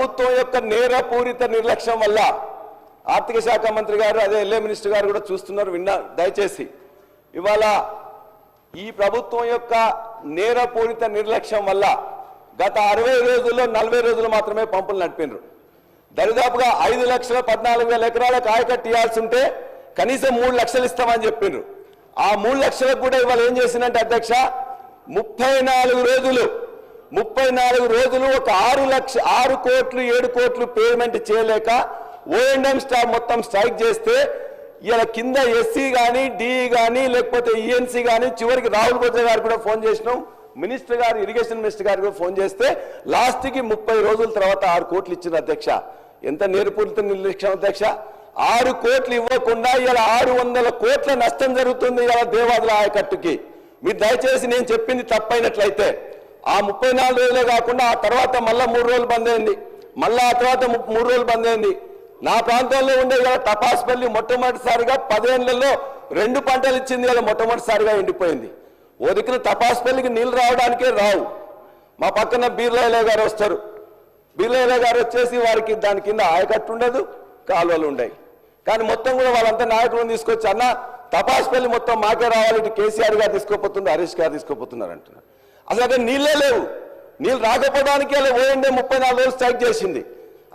ప్రభుత్వం యొక్క నేరపూరిత నిర్లక్ష్యం వల్ల ఆర్థిక శాఖ మంత్రి గారు అదే ఎల్ఏ మినిస్టర్ గారు కూడా చూస్తున్నారు విన్నారు దయచేసి ఇవాళ ఈ ప్రభుత్వం యొక్క నేరపూరిత నిర్లక్ష్యం వల్ల గత 60 రోజుల్లో 40 రోజులు మాత్రమే పంపులు నడిపినారు దరిదాపుగా 5,14,000 ఎకరాలకు ఆయకట్టు ఇవ్వాల్సి ఉంటే కనీసం 3 లక్షలు ఇస్తామని చెప్పినారు ఆ 3 లక్షలకు కూడా ఇవాళ ఏం చేసిందంటే అధ్యక్ష 34 రోజులు ఒక 6 కోట్లు 7 కోట్లు పేమెంట్ చేయలేక ఓఎండ్ఎం స్టాఫ్ మొత్తం స్ట్రైక్ చేస్తే ఇలా కింద ఎస్సీ కానీ డిఈ కానీ లేకపోతే ఈఎన్సీ కానీ చివరికి రాహుల్ బొజ్జ గారు కూడా ఫోన్ చేసినాం మినిస్టర్ గారు ఇరిగేషన్ మినిస్టర్ గారు కూడా ఫోన్ చేస్తే లాస్ట్కి 30 రోజుల తర్వాత 6 కోట్లు ఇచ్చిన అధ్యక్ష ఎంత నేర్పూరిత నిర్లక్ష్యం అధ్యక్ష 6 కోట్లు ఇవ్వకుండా ఇలా 600 కోట్ల నష్టం జరుగుతుంది ఇలా దేవాదుల ఆయకట్టుకి మీరు దయచేసి నేను చెప్పింది తప్పైనట్లయితే ఆ 34 రోజులే కాకుండా ఆ తర్వాత మళ్ళా 3 రోజులు బంద్ అయింది మళ్ళా ఆ తర్వాత 3 రోజులు బంద్ అయింది నా ప్రాంతంలో ఉండే ఇలా తపాస్పల్లి మొట్టమొదటిసారిగా 10 ఏళ్లలో 2 పంటలు ఇచ్చింది ఇలా మొట్టమొదటిసారిగా ఎండిపోయింది ఓ దిక్కున తపాస్పల్లికి నీళ్లు రావడానికే రావు మా పక్కన బీర్లయ్య గారు వస్తారు బీర్లయ్య గారు వచ్చేసి వారికి దాని కింద ఆయకట్టు ఉండదు కాలువలు ఉండవు కానీ మొత్తం కూడా వాళ్ళంతా నాయకులను తీసుకొచ్చి అన్న తపాస్పల్లి మొత్తం మాకే రావాలి ఇటు కేసీఆర్ గారు తీసుకోపోతున్నారు హరీష్ గారు తీసుకోపోతున్నారు అంటున్నారు అసలు అక్కడ నీళ్ళే లేవు నీళ్ళు రాకపోవడానికి అలా ఓఎండే 34 రోజులు స్ట్రైక్ చేసింది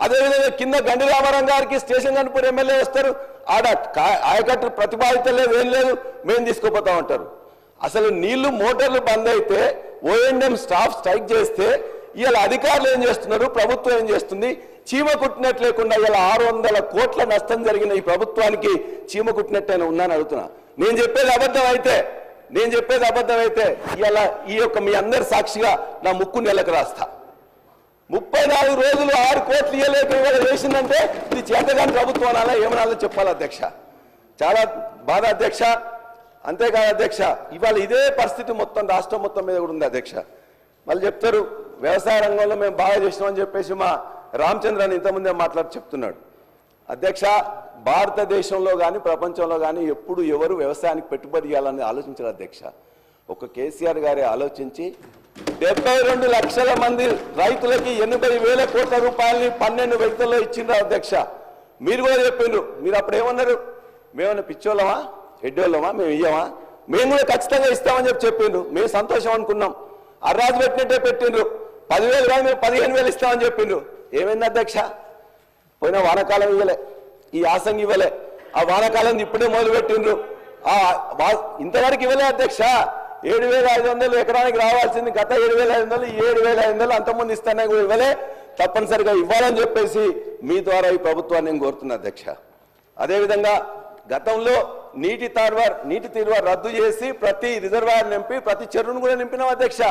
అదేవిధంగా కింద గండి రామారావు గారికి స్టేషన్ గన్పూర్ ఎమ్మెల్యే వస్తారు ఆడ ఆయకట్టు ప్రతిపాదిత లేదు ఏం లేదు మేము తీసుకోపోతాం అంటారు అసలు నీళ్లు మోటార్లు బంద్ అయితే ఓఎండ్ఎం స్టాఫ్ స్ట్రైక్ చేస్తే ఇవాళ అధికారులు ఏం చేస్తున్నారు ప్రభుత్వం ఏం చేస్తుంది చీమ కుట్టినట్టు లేకుండా ఇలా 600 కోట్ల నష్టం జరిగిన ఈ ప్రభుత్వానికి చీమ కుట్టినట్టయినా ఉన్నాను అడుగుతున్నా నేను చెప్పేది అబద్ధం అయితే ఇలా ఈ యొక్క మీ అందరి సాక్షిగా నా ముక్కు నెలకు రాస్తా 34 రోజులు 6 కోట్లు ఇవ్వలేక ఇవాళ చేసిందంటే ఇది చేతగాని ప్రభుత్వం అనాలా ఏమనాలో చెప్పాలి అధ్యక్ష చాలా బాధ అధ్యక్ష అంతేకాదు అధ్యక్ష ఇవాళ ఇదే పరిస్థితి మొత్తం రాష్ట్రం మొత్తం మీద కూడా ఉంది అధ్యక్ష మళ్ళీ చెప్తారు వ్యవసాయ రంగంలో మేము బాగా చేసినామని చెప్పేసి మా రామచంద్రన్ ఇంతకుముందే మాట్లాడి చెప్తున్నాడు అధ్యక్ష భారతదేశంలో కానీ ప్రపంచంలో కానీ ఎప్పుడు ఎవరు వ్యవసాయానికి పెట్టుబడి ఇవ్వాలని ఆలోచించారు అధ్యక్ష ఒక కేసీఆర్ గారే ఆలోచించి 72 లక్షల మంది రైతులకి 80,000 కోట్ల రూపాయలని 12 విడతల్లో ఇచ్చిండ్రు అధ్యక్ష మీరు కూడా చెప్పిండ్రు మీరు అప్పుడు ఏమన్నారు మేమన్నా పిచ్చోళ్ళమా ఎడ్డోళ్ళమా మేము ఇయ్యమా మేము కూడా ఖచ్చితంగా ఇస్తామని చెప్పిండ్రు మేము సంతోషం అనుకున్నాం అర్రాజు పెట్టినట్టే పెట్టిండ్రు 10,000 కానీ మేము 15,000 ఇస్తామని చెప్పిండ్రు ఏమైంది అధ్యక్ష పోయిన వానాకాలం ఇవ్వలే ఈ యాసంగి ఇవ్వలే ఆ వానాకాలం ఇప్పుడే మొదలు పెట్టిండ్రు ఇంతవరకు ఇవ్వలే అధ్యక్ష 7,500 ఎకరానికి రావాల్సింది గత 7,500 7,500 అంతకుముందు ఇస్తానే కూడా ఇవ్వలే తప్పనిసరిగా ఇవ్వాలని చెప్పేసి మీ ద్వారా ఈ ప్రభుత్వాన్ని నేను కోరుతున్నా అధ్యక్ష అదేవిధంగా గతంలో నీటి తీర్వార్ రద్దు చేసి ప్రతి రిజర్వాయర్ నింపి ప్రతి చెరువును కూడా నింపినాం అధ్యక్ష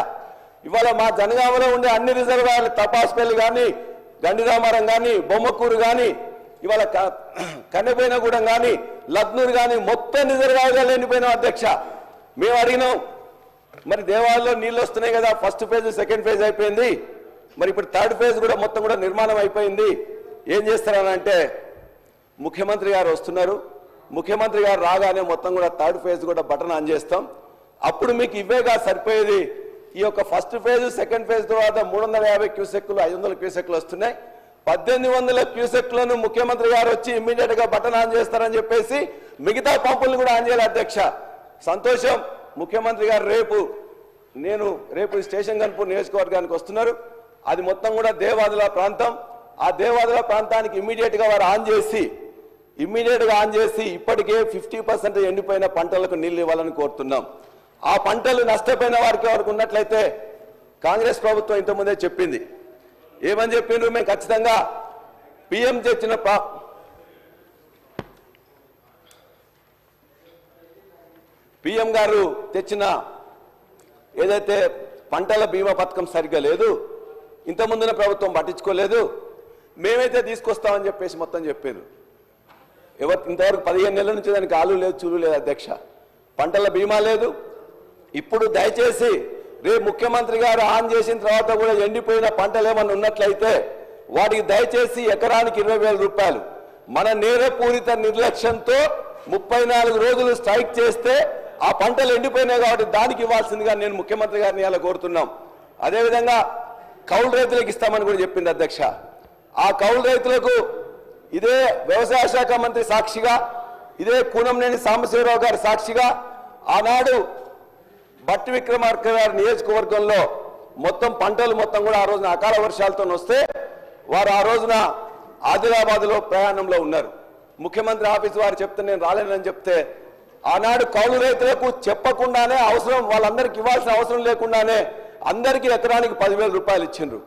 ఇవాళ మా జనగామలో ఉండే అన్ని రిజర్వాయర్లు తపాస్పల్లి కానీ గండిరామారం కానీ బొమ్మకూరు కానీ ఇవాళ కన్నెపోయినగూడెం కానీ లక్నూరు కానీ మొత్తం రిజర్వాయర్గా నిండిపోయినాం అధ్యక్ష మేము అడిగినాం మరి దేవాలయంలో నీళ్ళు వస్తున్నాయి కదా ఫస్ట్ ఫేజ్ సెకండ్ ఫేజ్ అయిపోయింది మరి ఇప్పుడు థర్డ్ ఫేజ్ కూడా మొత్తం కూడా నిర్మాణం అయిపోయింది ఏం చేస్తారనంటే ముఖ్యమంత్రి గారు వస్తున్నారు ముఖ్యమంత్రి గారు రాగానే మొత్తం కూడా థర్డ్ ఫేజ్ కూడా బటన్ ఆన్ చేస్తాం అప్పుడు మీకు ఇవేగా సరిపోయేది ఈ యొక్క ఫస్ట్ ఫేజ్ సెకండ్ ఫేజ్ తర్వాత 350 క్యూసెక్లు 500 క్యూసెక్లు వస్తున్నాయి 1,800 క్యూసెక్లను ముఖ్యమంత్రి గారు వచ్చి ఇమ్మీడియట్ గా బటన్ ఆన్ చేస్తారని చెప్పేసి మిగతా పంపులను కూడా ఆన్ చేయాలి అధ్యక్ష సంతోషం ముఖ్యమంత్రి గారు రేపు స్టేషన్ గన్పూర్ నియోజకవర్గానికి వస్తున్నారు అది మొత్తం కూడా దేవాదుల ప్రాంతం ఆ దేవాదుల ప్రాంతానికి ఇమ్మీడియట్ గా వారు ఆన్ చేసి ఇప్పటికే 50% ఎండిపోయిన పంటలకు నీళ్లు ఇవ్వాలని కోరుతున్నాం ఆ పంటలు నష్టపోయిన వారికి ఎవరికి ఉన్నట్లయితే కాంగ్రెస్ ప్రభుత్వం ఇంతకుముందే చెప్పింది ఏమని చెప్పిండ్రు మేము ఖచ్చితంగా పిఎం గారు తెచ్చిన ఏదైతే పంటల బీమా పథకం సరిగ్గా లేదు ఇంతకుముందున ప్రభుత్వం పట్టించుకోలేదు మేమైతే తీసుకొస్తామని చెప్పేసి మొత్తం చెప్పారు ఇంతవరకు 15 నెలల నుంచి దానికి ఆలు లేదు చూలు లేదు అధ్యక్ష పంటల బీమా లేదు ఇప్పుడు దయచేసి రేపు ముఖ్యమంత్రి గారు ఆన్ చేసిన తర్వాత కూడా ఎండిపోయిన పంటలు ఏమన్నా ఉన్నట్లయితే వాటికి దయచేసి ఎకరానికి 20,000 రూపాయలు మన నేరపూరిత నిర్లక్ష్యంతో 34 రోజులు స్ట్రైక్ చేస్తే ఆ పంటలు ఎండిపోయినాయి కాబట్టి దానికి ఇవ్వాల్సిందిగా నేను ముఖ్యమంత్రి గారిని ఇలా కోరుతున్నాం అదేవిధంగా కౌలు రైతులకు ఇస్తామని కూడా చెప్పింది అధ్యక్ష ఆ కౌలు రైతులకు ఇదే వ్యవసాయ శాఖ మంత్రి సాక్షిగా, ఇదే కూనంనేని సాంబశివరావు గారి సాక్షిగా ఆనాడు భట్టి విక్రమార్క గారి నియోజకవర్గంలో మొత్తం పంటలు మొత్తం కూడా ఆ రోజున అకాల వర్షాలతో వస్తే వారు ఆ రోజున ఆదిలాబాద్లో ప్రయాణంలో ఉన్నారు. ముఖ్యమంత్రి ఆఫీస్ వారు చెప్తే నేను రాలేనని చెప్తే ఆనాడు కౌలు రైతులకు చెప్పకుండానే అవసరం వాళ్ళందరికీ ఇవ్వాల్సిన అవసరం లేకుండానే అందరికీ ఎకరానికి 10,000 రూపాయలు ఇచ్చిండ్రు.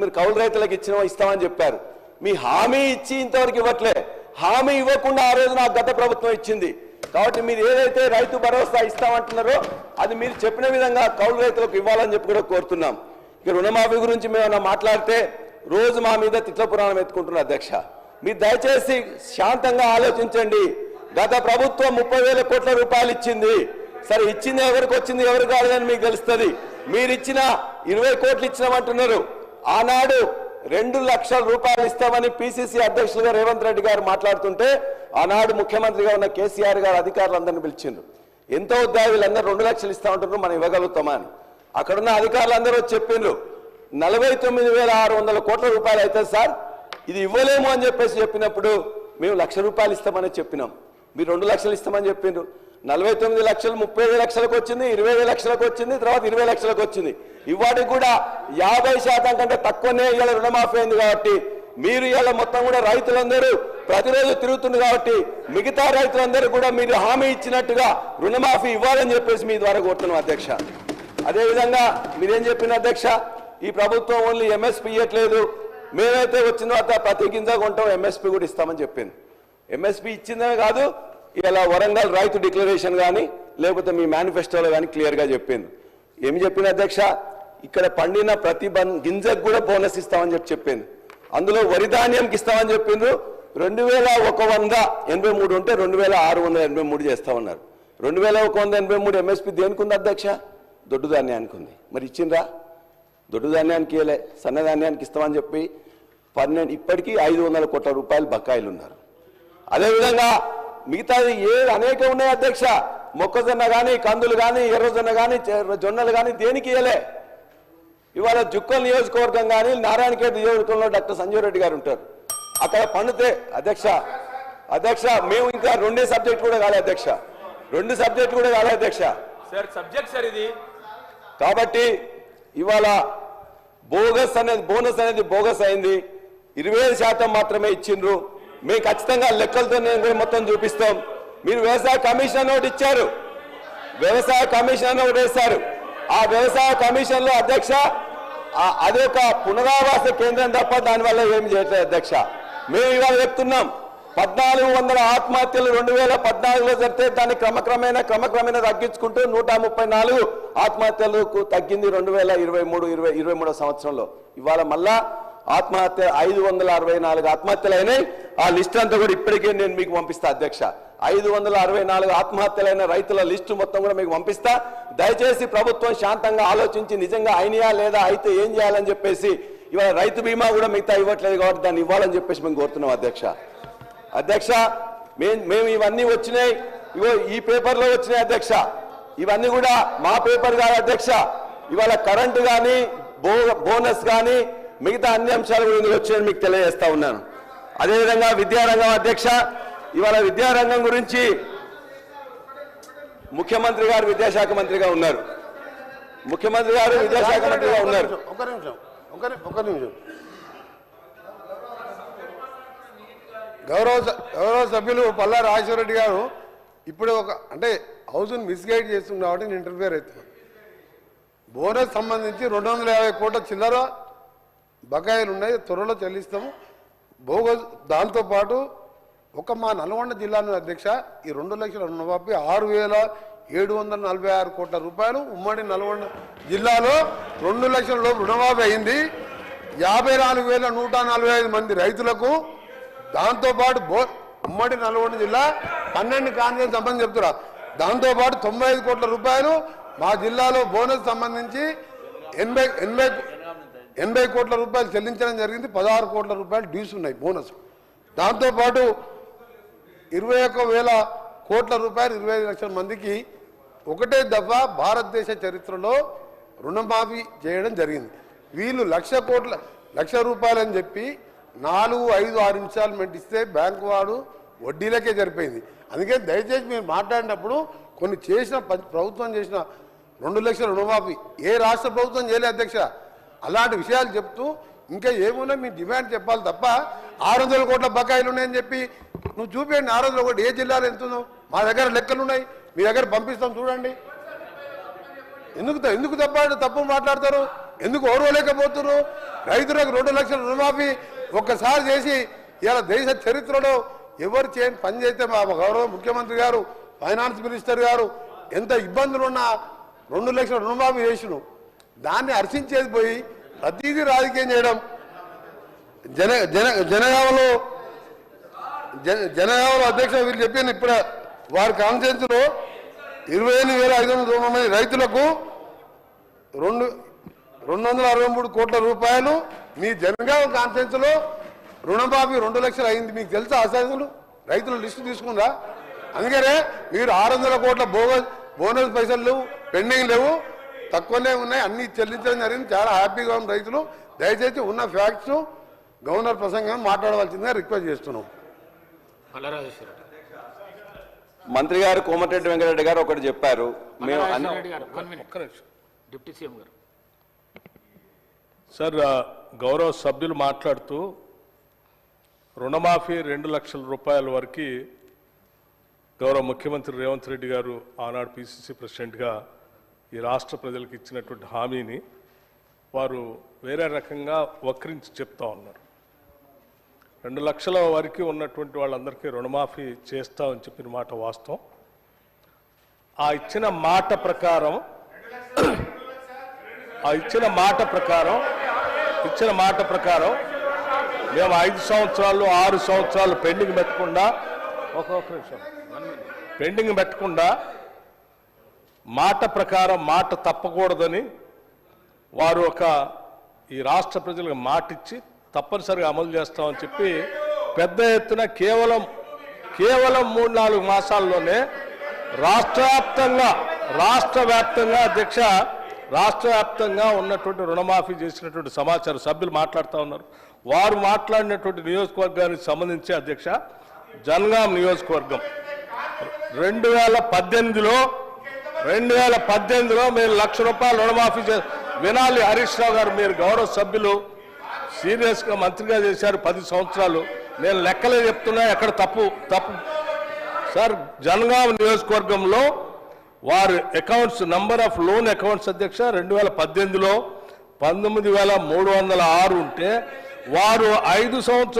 మీరు కౌలు రైతులకు ఇస్తామని చెప్పారు. మీ హామీ ఇచ్చి ఇంతవరకు ఇవ్వట్లే. హామీ ఇవ్వకుండా ఆ రోజు నాకు గత ప్రభుత్వం ఇచ్చింది. కాబట్టి మీరు ఏదైతే రైతు భరోసా ఇస్తామంటున్నారో అది మీరు చెప్పిన విధంగా కౌలు రైతులకు ఇవ్వాలని చెప్పి కూడా కోరుతున్నాం. ఇక రుణమాఫీ గురించి మేము మాట్లాడితే రోజు మా మీద తిట్ల పురాణం ఎత్తుకుంటున్నారు అధ్యక్ష. మీరు దయచేసి శాంతంగా ఆలోచించండి. గత ప్రభుత్వం 30,000 కోట్ల రూపాయలు ఇచ్చింది. సరే ఇచ్చింది ఎవరికి వచ్చింది ఎవరు కాదని మీకు తెలుస్తుంది. మీరు ఇచ్చిన 20 కోట్లు ఇచ్చినామంటున్నారు. ఆనాడు 2 లక్షల రూపాయలు ఇస్తామని పిసిసి అధ్యక్షులుగా రేవంత్ రెడ్డి గారు మాట్లాడుతుంటే ఆనాడు ముఖ్యమంత్రిగా ఉన్న కేసీఆర్ గారు అధికారులందరినీ పిలిచిండ్రు. ఎంతో వద్దా వీళ్ళందరూ 2 లక్షలు ఇస్తామంటున్నారు, మనం ఇవ్వగలుగుతామా అని. అక్కడున్న అధికారులందరూ చెప్పిండ్రు 49,600 కోట్ల రూపాయలు అవుతుంది సార్, ఇది ఇవ్వలేము అని చెప్పినప్పుడు మేము 1,00,000 రూపాయలు ఇస్తామని చెప్పినాం. మీరు 2 లక్షలు ఇస్తామని చెప్పిండ్రు. 49 లక్షలు 30 లక్షలకు వచ్చింది, 20 లక్షలకు వచ్చింది, తర్వాత 20 లక్షలకు వచ్చింది. ఇవాటికి కూడా 50% కంటే తక్కువనే ఇవాళ రుణమాఫీ అయింది. కాబట్టి మీరు ఇవాళ మొత్తం కూడా రైతులందరూ ప్రతిరోజు తిరుగుతుంది కాబట్టి మిగతా రైతులందరూ కూడా మీరు హామీ ఇచ్చినట్టుగా రుణమాఫీ ఇవ్వాలని చెప్పేసి మీ ద్వారా కోరుతున్నాం అధ్యక్ష. అదేవిధంగా మీరేం చెప్పిన అధ్యక్ష, ఈ ప్రభుత్వం ఓన్లీ ఎంఎస్పీ ఇవ్వట్లేదు, మేమైతే వచ్చిన తర్వాత ప్రతి గింజ కొంటాం ఎంఎస్పీ కూడా ఇస్తామని చెప్పింది. ఎంఎస్పీ ఇచ్చిందే కాదు, ఇలా వరంగల్ రైతు డిక్లరేషన్ కానీ లేకపోతే మీ మేనిఫెస్టోలో కానీ క్లియర్గా చెప్పింది. ఏమి చెప్పిన అధ్యక్ష, ఇక్కడ పండిన ప్రతి గింజకు కూడా బోనస్ ఇస్తామని చెప్పింది. అందులో వరి ధాన్యంకి ఇస్తామని చెప్పిండ్రు. 2,183 ఉంటే 2,683 చేస్తా ఉన్నారు. 2,183 ఎంఎస్పీ దేనికి ఉంది అధ్యక్ష? దొడ్డు ధాన్యానికి ఉంది. మరి ఇచ్చిండ్రా? దొడ్డు ధాన్యానికి ఇవ్వలే, సన్నధాన్యానికి ఇస్తామని చెప్పి 12 ఇప్పటికీ 500 కోట్ల రూపాయలు బకాయిలు ఉన్నారు. అదేవిధంగా మిగతాది అనేక ఉన్నాయి అధ్యక్ష. మొక్కజొన్న కానీ, కందులు కానీ, ఎర్రజొన్న కానీ, జొన్నలు కానీ దేనికి ఇవ్వలే. ఇవాళ జుక్కల్ నియోజకవర్గం కానీ నారాయణఖేడ్ నియోజకవర్గంలో డాక్టర్ సంజీవ్ రెడ్డి గారు ఉంటారు. అక్కడ పండితే అధ్యక్ష మేము ఇంకా 2 సబ్జెక్ట్ కూడా కాలే అధ్యక్ష, 2 సబ్జెక్ట్ కూడా కాలే అధ్యక్ష. సబ్జెక్ట్ సార్ ఇది. కాబట్టి ఇవాళ బోనస్ అనేది బోగస్ అయింది. 25% మాత్రమే ఇచ్చిండ్రు. మేము ఖచ్చితంగా లెక్కలతో మొత్తం చూపిస్తాం. మీరు వ్యవసాయ కమిషన్ ఒకటి ఇచ్చారు, వ్యవసాయ కమిషన్ ఒకటి వేశారు. ఆ వ్యవసాయ కమిషన్ లో అధ్యక్ష అదొక పునరావాస కేంద్రం తప్ప దానివల్ల ఏమి చేయట్లేదు అధ్యక్ష. మేము ఇవాళ చెప్తున్నాం 1,400 ఆత్మహత్యలు 2014లో జరిగితే దాన్ని క్రమక్రమేణా తగ్గించుకుంటూ 134 ఆత్మహత్యలకు తగ్గింది 2023 సంవత్సరంలో. ఇవాళ మళ్ళా ఆత్మహత్య 564 ఆత్మహత్యలు అయినాయి. ఆ లిస్ట్ అంతా కూడా ఇప్పటికే నేను మీకు పంపిస్తా అధ్యక్ష. 564 ఆత్మహత్యలైన రైతుల లిస్టు మొత్తం కూడా మీకు పంపిస్తా. దయచేసి ప్రభుత్వం శాంతంగా ఆలోచించి నిజంగా అయినాయా లేదా, అయితే ఏం చేయాలని చెప్పేసి ఇవాళ రైతు బీమా కూడా మిగతా ఇవ్వట్లేదు కాబట్టి దాన్ని ఇవ్వాలని చెప్పేసి మేము కోరుతున్నాం అధ్యక్ష. మేము ఇవన్నీ వచ్చినాయి, ఇవో ఈ పేపర్లో వచ్చినాయి అధ్యక్ష. ఇవన్నీ కూడా మా పేపర్ కాదు అధ్యక్ష. ఇవాళ కరెంటు కానీ, బోనస్ కానీ, మిగతా అన్ని అంశాలు కూడా ఇందులో వచ్చాయని మీకు తెలియజేస్తా ఉన్నాను. అదేవిధంగా విద్యారంగం అధ్యక్ష, ఇవాళ విద్యారంగం గురించి ముఖ్యమంత్రి గారు విద్యాశాఖ మంత్రిగా ఉన్నారు. ఒక్క నిమిషం. గౌరవ సభ్యులు పల్లా రాజేశ్వరరెడ్డి గారు ఇప్పుడు అంటే హౌస్ని మిస్గైడ్ చేస్తుంది కాబట్టి నేను ఇంటర్ఫియర్ అవుతున్నాను. బోనస్ సంబంధించి 250 కోట్ల చిల్లర బకాయిలు ఉన్నాయి, త్వరలో చెల్లిస్తాము. దాంతోపాటు మా నల్గొండ జిల్లాలో అధ్యక్ష ఈ 2 లక్షల రుణమాఫీ 6,746 కోట్ల రూపాయలు ఉమ్మడి నల్గొండ జిల్లాలో 2 లక్షల లోపు రుణమాఫీ అయింది. 54,145 మంది రైతులకు. దాంతోపాటు ఉమ్మడి నల్గొండ జిల్లా 12 కాన్వెన్స్ సంబంధించి చెప్తున్నా. దాంతోపాటు 95 కోట్ల రూపాయలు మా జిల్లాలో బోనస్ సంబంధించి 80 కోట్ల రూపాయలు చెల్లించడం జరిగింది. 16 కోట్ల రూపాయలు డ్యూస్ ఉన్నాయి బోనస్. దాంతోపాటు 21,000 కోట్ల రూపాయలు 25 లక్షల మందికి ఒకటే దఫా భారతదేశ చరిత్రలో రుణమాఫీ చేయడం జరిగింది. వీళ్ళు 1,00,000 రూపాయలు అని చెప్పి 4, 5, 6 ఇన్స్టాల్మెంట్ ఇస్తే బ్యాంకు వాడు వడ్డీలకే సరిపోయింది. అందుకే దయచేసి మీరు మాట్లాడినప్పుడు కొన్ని చేసిన ప్రభుత్వం చేసిన 2 లక్షల రుణమాఫీ ఏ రాష్ట్ర ప్రభుత్వం చేయలేదు అధ్యక్ష. అలాంటి విషయాలు చెప్తూ ఇంకా ఏమున్నా మీ డిమాండ్ చెప్పాలి తప్ప 600 కోట్ల బకాయిలు ఉన్నాయని చెప్పి నువ్వు చూపించండి. 600 కోట్లు ఏ జిల్లాలో ఎంత ఉందో మా దగ్గర లెక్కలు ఉన్నాయి, మీ దగ్గర పంపిస్తాం చూడండి. ఎందుకు తప్పు మాట్లాడతారు? ఎందుకు ఓర్వలేకపోతున్నారు? రైతులకు 2 లక్షల రుణమాఫీ ఒక్కసారి చేసి ఇలా దేశ చరిత్రలో ఎవరు చేయని పని చేస్తే మా గౌరవ ముఖ్యమంత్రి గారు, ఫైనాన్స్ మినిస్టర్ గారు ఎంత ఇబ్బందులున్నా 2 లక్షల రుణమాఫీ చేసిన దాన్ని హర్షించేది పోయి ప్రతిదీ రాజకీయం చేయడం. జనగామలో అధ్యక్ష వీళ్ళు చెప్పిన ఇప్పుడు వారి కాన్ఫరెన్స్లో 28,590 మంది రైతులకు 263 కోట్ల రూపాయలు మీ జనగామ కాన్ఫరెన్స్లో రుణమాఫీ 2 లక్షలు అయింది. మీకు తెలుసా అసలు రైతుల లిస్టు తీసుకుందా? అందుకనే మీరు 600 కోట్ల బోనస్ పైసలు లేవు, పెండింగ్ లేవు, తక్కువనే ఉన్నాయి, అన్ని చెల్లించడం జరిగింది. చాలా హ్యాపీగా ఉన్న రైతులు. దయచేసి ఉన్న ఫ్యాక్ట్స్ గవర్నర్ ప్రసంగం మాట్లాడవలసిందిగా రిక్వెస్ట్ చేస్తున్నాం. మంత్రి గారు కోమటిరెడ్డి వెంకటరెడ్డి గారు ఒకటి చెప్పారు. మేము డిప్యూటీ సీఎం గారు సార్, గౌరవ సభ్యులు మాట్లాడుతూ రుణమాఫీ 2 లక్షల రూపాయల వరకు గౌరవ ముఖ్యమంత్రి రేవంత్ రెడ్డి గారు ఆనాడు పిసిసి ప్రెసిడెంట్గా ఈ రాష్ట్ర ప్రజలకు ఇచ్చినటువంటి హామీని వారు వేరే రకంగా వక్రించి చెప్తా ఉన్నారు. 2 లక్షల వరకు ఉన్నటువంటి వాళ్ళందరికీ రుణమాఫీ చేస్తామని చెప్పిన మాట వాస్తవం. ఆ ఇచ్చిన మాట ప్రకారం మేము 5 సంవత్సరాలు 6 సంవత్సరాలు పెండింగ్ పెట్టకుండా మాట ప్రకారం మాట తప్పకూడదని వారు ఈ రాష్ట్ర ప్రజలకు మాటిచ్చి తప్పనిసరిగా అమలు చేస్తామని చెప్పి పెద్ద ఎత్తున కేవలం 3-4 మాసాల్లోనే రాష్ట్ర వ్యాప్తంగా ఉన్నటువంటి రుణమాఫీ చేసినటువంటి సమాచారం సభ్యులు మాట్లాడుతూ ఉన్నారు. వారు మాట్లాడినటువంటి నియోజకవర్గానికి సంబంధించి అధ్యక్ష, జనగాం నియోజకవర్గం 2018లో మీరు 1 లక్ష రూపాయలు రుణమాఫీ వినాలి. హరీష్ రావు గారు, మీరు గౌరవ సభ్యులు సీరియస్గా మంత్రిగా చేశారు 10 సంవత్సరాలు. నేను లెక్కలే చెప్తున్నా, ఎక్కడ తప్పు సార్. జనగాం నియోజకవర్గంలో వారి accounts number of loan accounts అధ్యక్ష 2018లో 19,306 ఉంటే వారు 5 సంవత్సరాలు